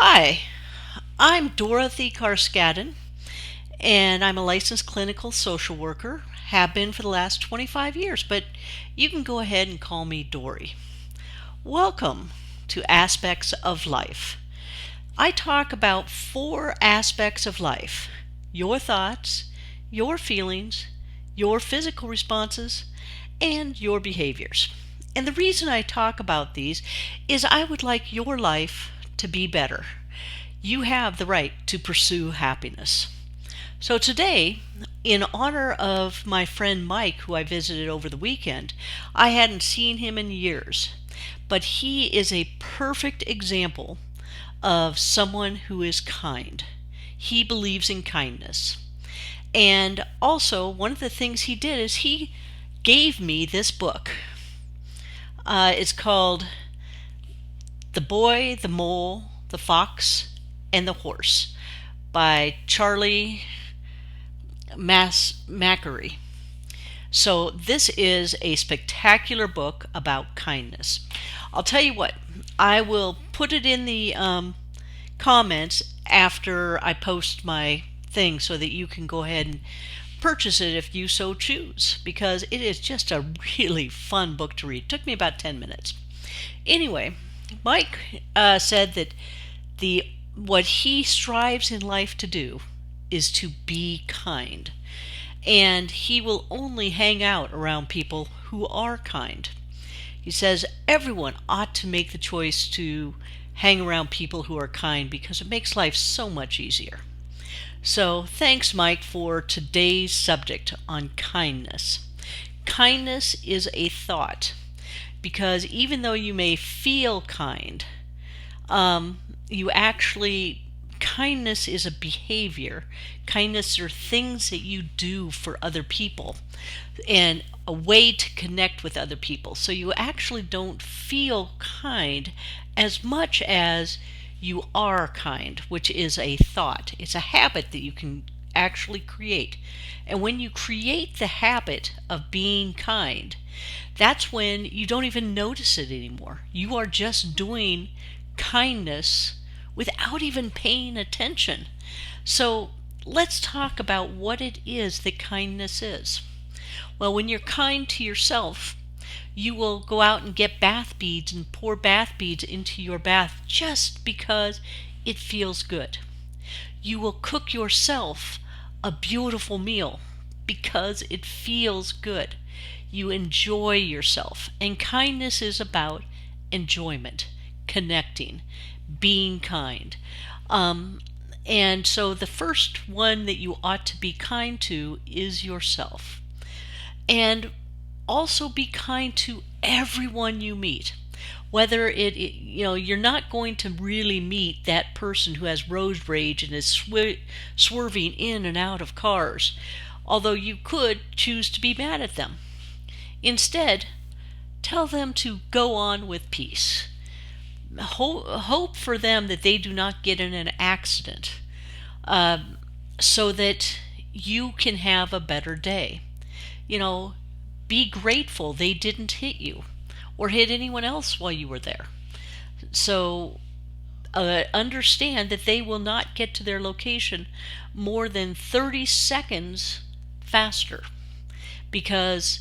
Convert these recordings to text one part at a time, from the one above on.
Hi, I'm Dorothy Karskadin, and I'm a licensed clinical social worker, have been for the last 25 years, but you can go ahead and call me Dory. Welcome to Aspects of Life. I talk about four aspects of life: your thoughts, your feelings, your physical responses, and your behaviors. And the reason I talk about these is I would like your life to be better. You have the right to pursue happiness. So today, in honor of my friend Mike, who I visited over the weekend, I hadn't seen him in years, but he is a perfect example of someone who is kind. He believes in kindness. And also, one of the things he did is he gave me this book. It's called The Boy, the Mole, the Fox, and the Horse by Charlie Mackesy. So this is a spectacular book about kindness. I'll tell you what, I will put it in the comments after I post my thing so that you can go ahead and purchase it if you so choose, because it is just a really fun book to read. It took me about 10 minutes. Anyway, Mike said that what he strives in life to do is to be kind, and he will only hang out around people who are kind. He says everyone ought to make the choice to hang around people who are kind because it makes life so much easier. So thanks, Mike, for today's subject on kindness. Kindness is a thought, because even though you may feel kind, kindness is a behavior. Kindness are things that you do for other people and a way to connect with other people. So you actually don't feel kind as much as you are kind, which is a thought. It's a habit that you can actually create. And when you create the habit of being kind, that's when you don't even notice it anymore. You are just doing kindness without even paying attention. So let's talk about what it is that kindness is. Well, when you're kind to yourself, you will go out and get bath beads and pour bath beads into your bath just because it feels good. You will cook yourself a beautiful meal because it feels good. You enjoy yourself, and kindness is about enjoyment, connecting, being kind. And so the first one that you ought to be kind to is yourself. And also be kind to everyone you meet. Whether you're not going to really meet that person who has road rage and is swerving in and out of cars, although you could choose to be mad at them. Instead, tell them to go on with peace. Hope for them that they do not get in an accident, so that you can have a better day. Be grateful they didn't hit you or hit anyone else while you were there. So understand that they will not get to their location more than 30 seconds faster, because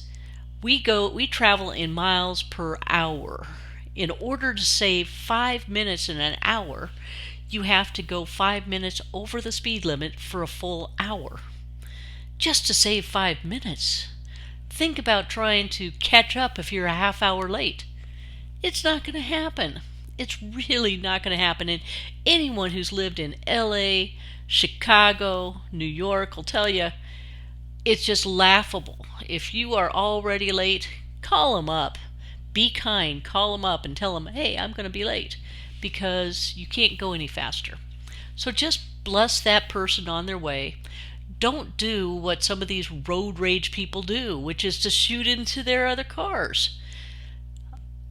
we travel in miles per hour. In order to save 5 minutes in an hour, you have to go 5 minutes over the speed limit for a full hour. Just to save 5 minutes. Think about trying to catch up if you're a half hour late. It's not going to happen. It's really not going to happen. And anyone who's lived in LA, Chicago, New York will tell you it's just laughable. If you are already late, call them up. Be kind. Call them up and tell them, hey, I'm going to be late, because you can't go any faster. So just bless that person on their way. Don't do what some of these road rage people do, which is to shoot into their other cars.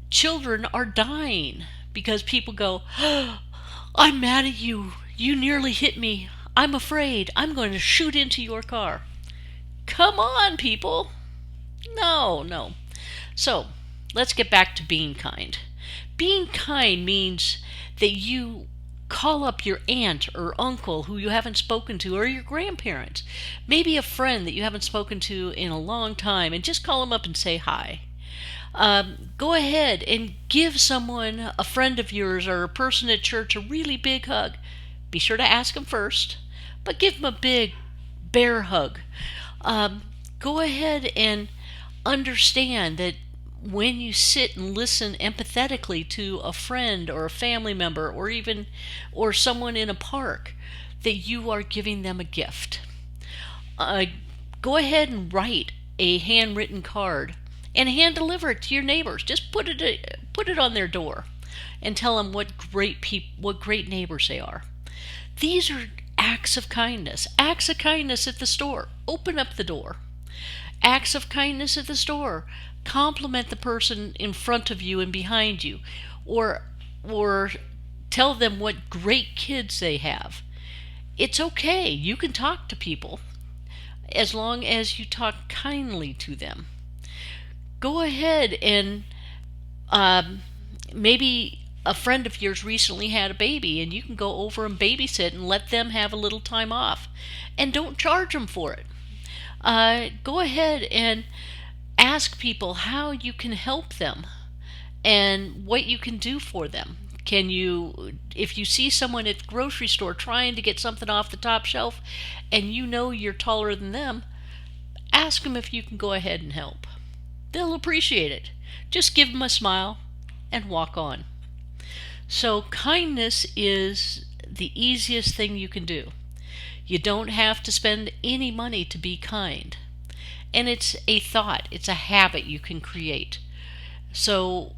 Children are dying because people go, I'm mad at you. You nearly hit me. I'm afraid. I'm going to shoot into your car. Come on, people. No. So let's get back to being kind. Being kind means that you Call up your aunt or uncle who you haven't spoken to, or your grandparents, maybe a friend that you haven't spoken to in a long time, and just call them up and say hi. Go ahead and give someone, a friend of yours or a person at church, a really big hug. Be sure to ask them first, but give them a big bear hug. Go ahead and understand that when you sit and listen empathetically to a friend or a family member or someone in a park, that you are giving them a gift. Go ahead and write a handwritten card and hand deliver it to your neighbors. Just put it on their door and tell them what great neighbors they are. These are acts of kindness. Acts of kindness at the store. Open up the door. Acts of kindness at the store. Compliment the person in front of you and behind you, or tell them what great kids they have. It's okay. You can talk to people as long as you talk kindly to them. Go ahead and maybe a friend of yours recently had a baby, and you can go over and babysit and let them have a little time off, and don't charge them for it. Go ahead and ask people how you can help them and what you can do for them. If you see someone at the grocery store trying to get something off the top shelf and you know you're taller than them, ask them if you can go ahead and help. They'll appreciate it. Just give them a smile and walk on. So kindness is the easiest thing you can do. You don't have to spend any money to be kind. And it's a thought, it's a habit you can create. So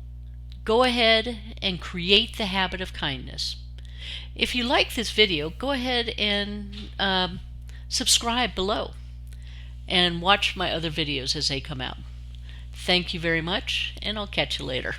go ahead and create the habit of kindness. If you like this video, go ahead and subscribe below and watch my other videos as they come out. Thank you very much, and I'll catch you later.